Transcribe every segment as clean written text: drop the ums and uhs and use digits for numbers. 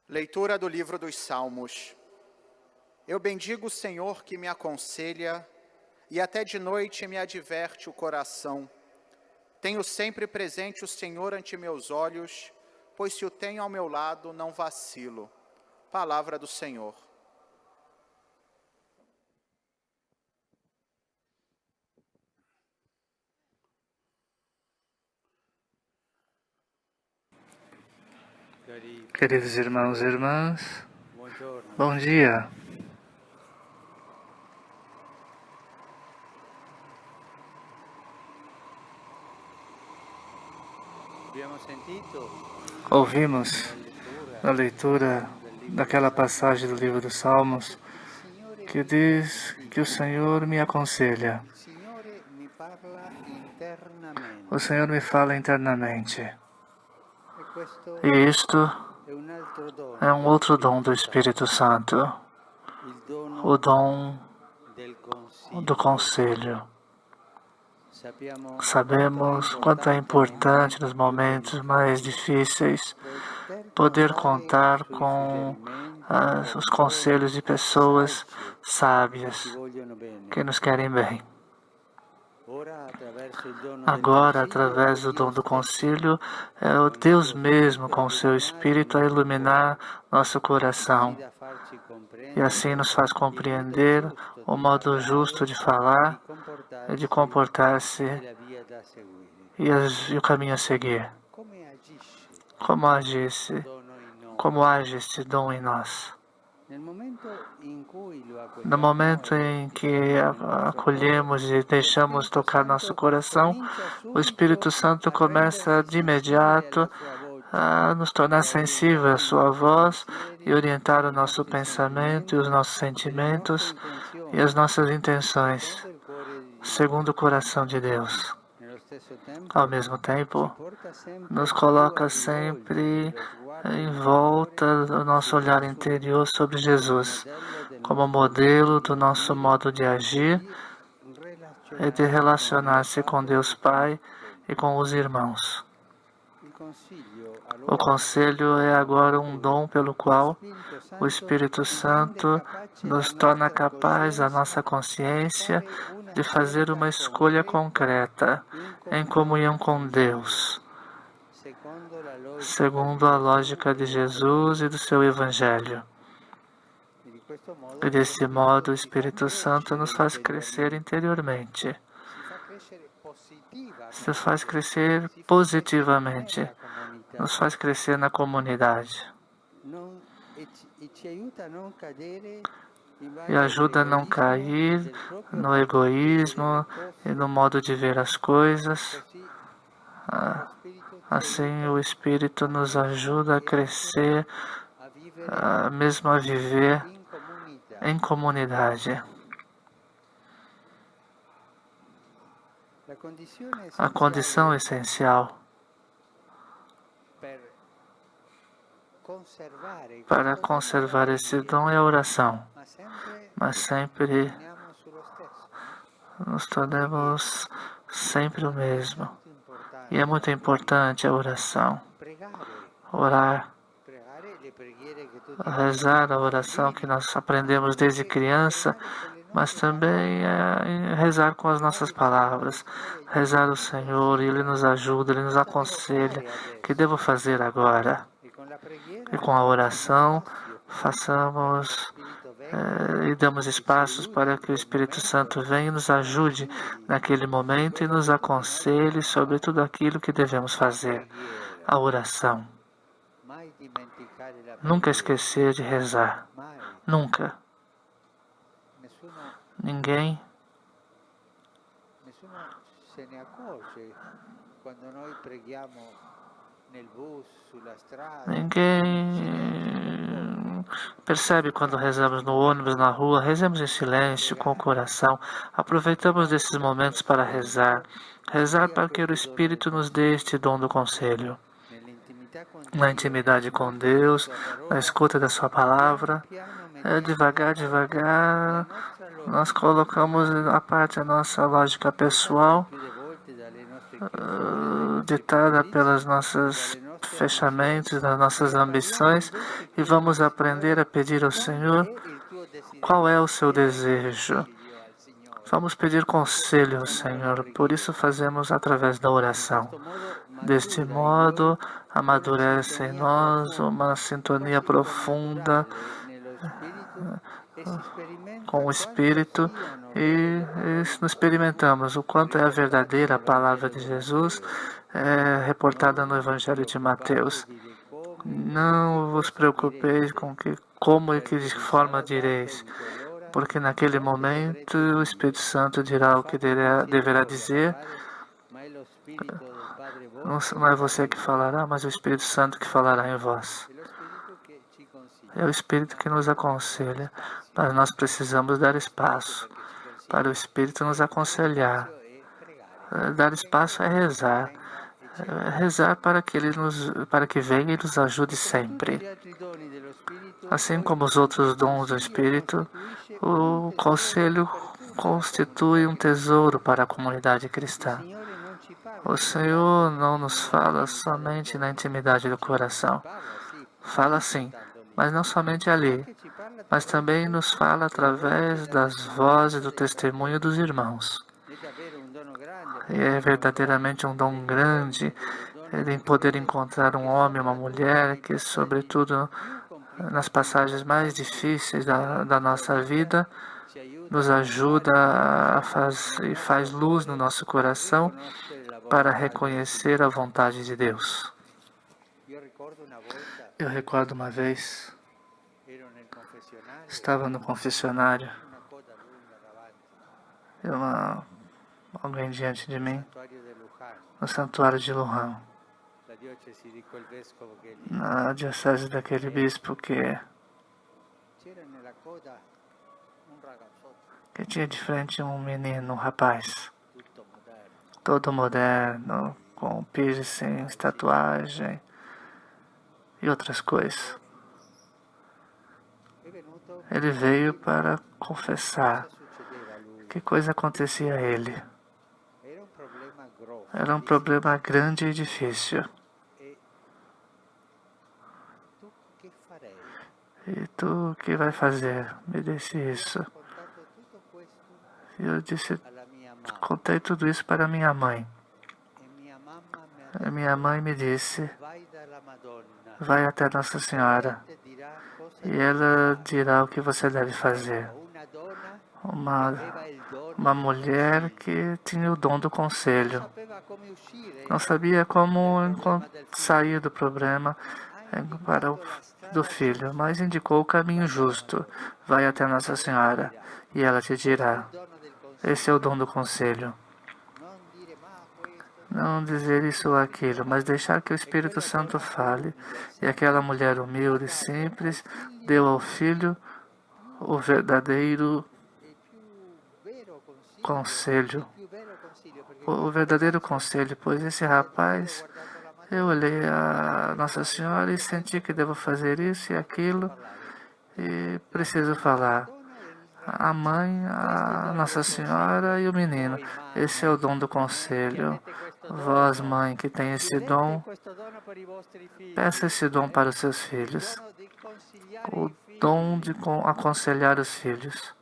Leitura do livro dos Salmos. Eu bendigo o Senhor que me aconselha, e até de noite me adverte o coração. Tenho sempre presente o Senhor ante meus olhos, pois se o tenho ao meu lado, não vacilo. Palavra do Senhor. Queridos irmãos e irmãs, bom dia. Ouvimos a leitura daquela passagem do livro dos Salmos que diz que o Senhor me aconselha. O Senhor me fala internamente. E isto é um outro dom do Espírito Santo, o dom do conselho. Sabemos quanto é importante nos momentos mais difíceis poder contar com os conselhos de pessoas sábias que nos querem bem. Agora, através do dom do concílio, é o Deus mesmo com o seu Espírito a iluminar nosso coração e assim nos faz compreender o modo justo de falar e de comportar-se e o caminho a seguir. Como age este dom em nós? No momento em que acolhemos e deixamos tocar nosso coração, o Espírito Santo começa de imediato a nos tornar sensível à sua voz e orientar o nosso pensamento e os nossos sentimentos e as nossas intenções, segundo o coração de Deus. Ao mesmo tempo, nos coloca sempre em volta do nosso olhar interior sobre Jesus, como modelo do nosso modo de agir e de relacionar-se com Deus Pai e com os irmãos. O conselho é agora um dom pelo qual o Espírito Santo nos torna capaz, a nossa consciência, de fazer uma escolha concreta em comunhão com Deus, segundo a lógica de Jesus e do seu Evangelho. E desse modo o Espírito Santo nos faz crescer interiormente, nos faz crescer positivamente, nos faz crescer na comunidade e ajuda a não cair no egoísmo e no modo de ver as coisas. Assim, o Espírito nos ajuda a crescer, mesmo a viver em comunidade. A condição essencial para conservar esse dom é a oração, mas sempre nos tornamos sempre o mesmo. E é muito importante a oração. Orar, rezar a oração que nós aprendemos desde criança, mas também rezar com as nossas palavras, rezar o Senhor, Ele nos ajuda, Ele nos aconselha, que devo fazer agora? E com a oração, façamos e damos espaços para que o Espírito Santo venha e nos ajude naquele momento e nos aconselhe sobre tudo aquilo que devemos fazer. A oração. Nunca esquecer de rezar. Nunca. Ninguém percebe quando rezamos no ônibus, na rua. Rezemos em silêncio, com o coração. Aproveitamos desses momentos para rezar. Rezar para que o Espírito nos dê este dom do conselho. Na intimidade com Deus, na escuta da sua palavra, devagar, nós colocamos à parte a nossa lógica pessoal, ditada pelas nossas fechamentos, das nossas ambições e vamos aprender a pedir ao Senhor qual é o seu desejo. Vamos pedir conselho ao Senhor, por isso fazemos através da oração. Deste modo, amadurece em nós uma sintonia profunda com o Espírito e experimentamos o quanto é a verdadeira palavra de Jesus reportada no Evangelho de Mateus. Não vos preocupeis com como e que forma direis, porque naquele momento o Espírito Santo dirá o que deverá dizer. Não é você que falará, mas o Espírito Santo que falará em vós. É o Espírito que nos aconselha, mas nós precisamos dar espaço para o Espírito nos aconselhar. Dar espaço é rezar. Rezar para que venha e nos ajude sempre. Assim como os outros dons do Espírito, o conselho constitui um tesouro para a comunidade cristã. O Senhor não nos fala somente na intimidade do coração. Fala sim, mas não somente ali, mas também nos fala através das vozes do testemunho dos irmãos. E é verdadeiramente um dom grande em poder encontrar um homem, uma mulher que, sobretudo nas passagens mais difíceis da nossa vida, nos ajuda e faz luz no nosso coração para reconhecer a vontade de Deus. Eu recordo uma vez, estava no confessionário, alguém diante de mim, no santuário de Lujan, na diocese daquele bispo que tinha de frente um menino, um rapaz, todo moderno, com piercing, tatuagem e outras coisas. Ele veio para confessar que coisa acontecia a ele. Era um problema grande e difícil. E tu, o que vai fazer? Me disse isso. E eu contei tudo isso para minha mãe. E minha mãe me disse, vai até Nossa Senhora e ela dirá o que você deve fazer. Uma mulher que tinha o dom do conselho. Não sabia como sair do problema do filho, mas indicou o caminho justo. Vai até Nossa Senhora e ela te dirá. Esse é o dom do conselho. Não dizer isso ou aquilo, mas deixar que o Espírito Santo fale. E aquela mulher humilde e simples deu ao filho o verdadeiro conselho. O verdadeiro conselho, pois esse rapaz, eu olhei a Nossa Senhora e senti que devo fazer isso e aquilo e preciso falar. A mãe, a Nossa Senhora e o menino. Esse é o dom do conselho. Vós, mãe, que tem esse dom, peça esse dom para os seus filhos. O dom de aconselhar os filhos.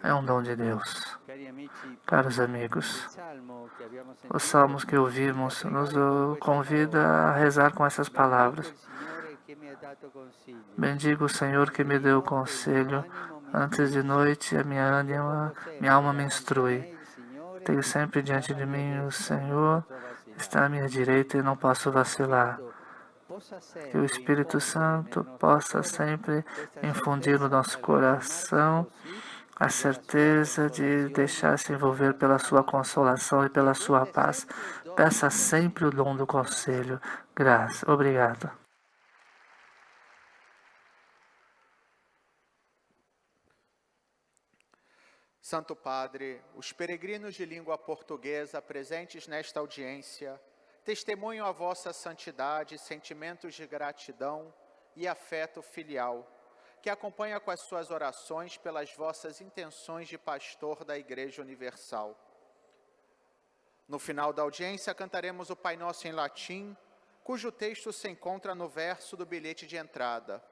É um dom de Deus. Caros amigos, os salmos que ouvimos nos convida a rezar com essas palavras. Bendigo o Senhor que me deu o conselho. Antes de noite, a minha alma me instrui. Tenho sempre diante de mim o Senhor, está à minha direita e não posso vacilar. Que o Espírito Santo possa sempre infundir no nosso coração a certeza de deixar-se envolver pela sua consolação e pela sua paz. Peça sempre o dom do conselho. Graças. Obrigado. Santo Padre, os peregrinos de língua portuguesa presentes nesta audiência testemunham a vossa santidade, sentimentos de gratidão e afeto filial, que acompanha com as suas orações pelas vossas intenções de pastor da Igreja Universal. No final da audiência, cantaremos o Pai Nosso em latim, cujo texto se encontra no verso do bilhete de entrada.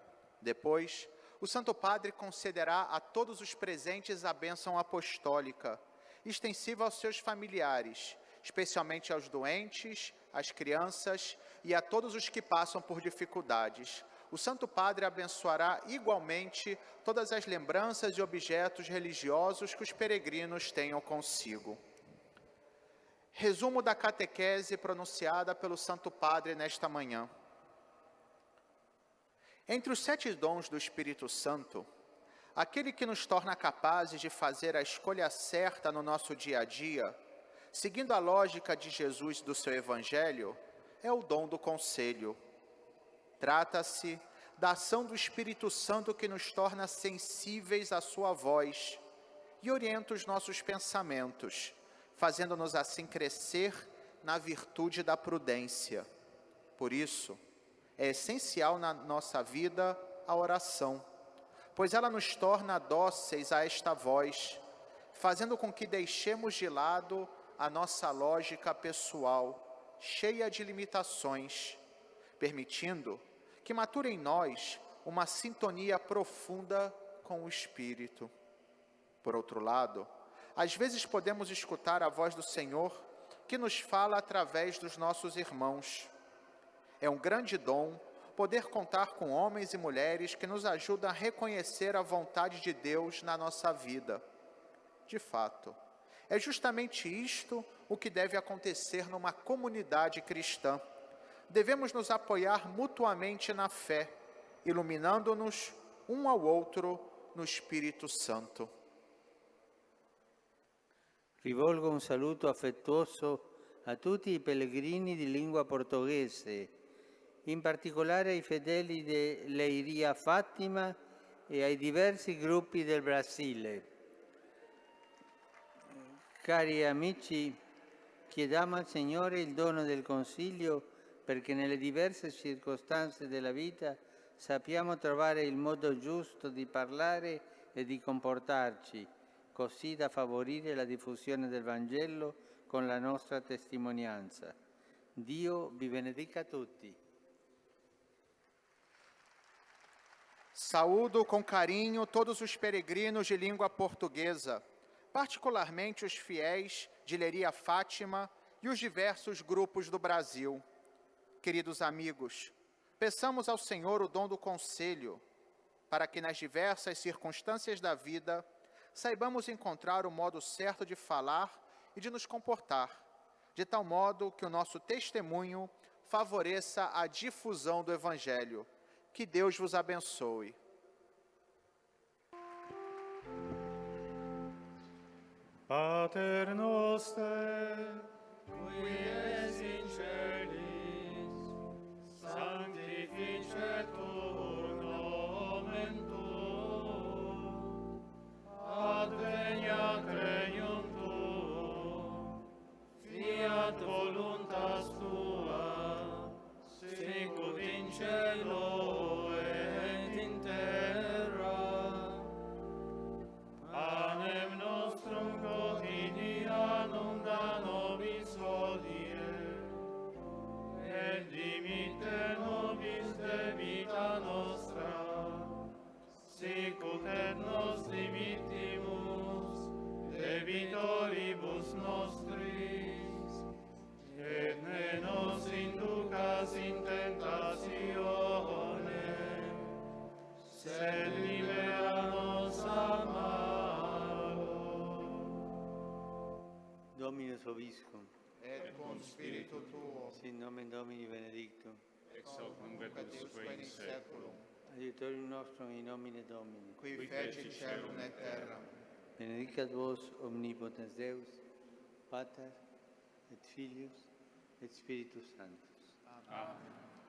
Depois, o Santo Padre concederá a todos os presentes a bênção apostólica, extensiva aos seus familiares, especialmente aos doentes, às crianças e a todos os que passam por dificuldades. O Santo Padre abençoará igualmente todas as lembranças e objetos religiosos que os peregrinos tenham consigo. Resumo da catequese pronunciada pelo Santo Padre nesta manhã. Entre os 7 dons do Espírito Santo, aquele que nos torna capazes de fazer a escolha certa no nosso dia a dia, seguindo a lógica de Jesus do seu Evangelho, é o dom do conselho. Trata-se da ação do Espírito Santo que nos torna sensíveis à sua voz e orienta os nossos pensamentos, fazendo-nos assim crescer na virtude da prudência. Por isso, é essencial na nossa vida a oração, pois ela nos torna dóceis a esta voz, fazendo com que deixemos de lado a nossa lógica pessoal, cheia de limitações, permitindo que mature em nós uma sintonia profunda com o Espírito. Por outro lado, às vezes podemos escutar a voz do Senhor que nos fala através dos nossos irmãos. É um grande dom poder contar com homens e mulheres que nos ajudam a reconhecer a vontade de Deus na nossa vida. De fato, é justamente isto o que deve acontecer numa comunidade cristã. Devemos nos apoiar mutuamente na fé, iluminando-nos um ao outro no Espírito Santo. Rivolgo un saluto affettuoso a tutti i pellegrini di lingua portoghese, in particolare ai fedeli di Leiria Fátima e ai diversi gruppi del Brasile. Cari amici, chiediamo al Signore il dono del consiglio perché nelle diverse circostanze della vita sappiamo trovare il modo giusto di parlare e di comportarci, così da favorire la diffusione del Vangelo con la nostra testimonianza. Dio vi benedica tutti. Saúdo com carinho todos os peregrinos de língua portuguesa, particularmente os fiéis de Leiria Fátima e os diversos grupos do Brasil. Queridos amigos, peçamos ao Senhor o dom do conselho, para que nas diversas circunstâncias da vida saibamos encontrar o modo certo de falar e de nos comportar, de tal modo que o nosso testemunho favoreça a difusão do Evangelho. Que Deus vos abençoe. Pater noster, qui es in celis, sanctificetur nomen tuum, adveniat regnum tuum, fiat voluntas tua, sicut in cielo et in terra. Panem nostrum quotidianum da nobis hodie, et dimitte nobis debita nostra, sicut et nos dimittimus debitoribus nostris, et ne nos inducas in tentatione, sed libera nos a malo. Dominus vobiscum, Et cum spiritu tuo, sin nomen Domini benedictum, Ex hoc nunc et usque in seculum, aiutorium nostrum in nomine Domini. qui feci celum et terram. Benedicat vos omnipotens Deus, Pater et Filius et Spiritus Sanctus. Amen.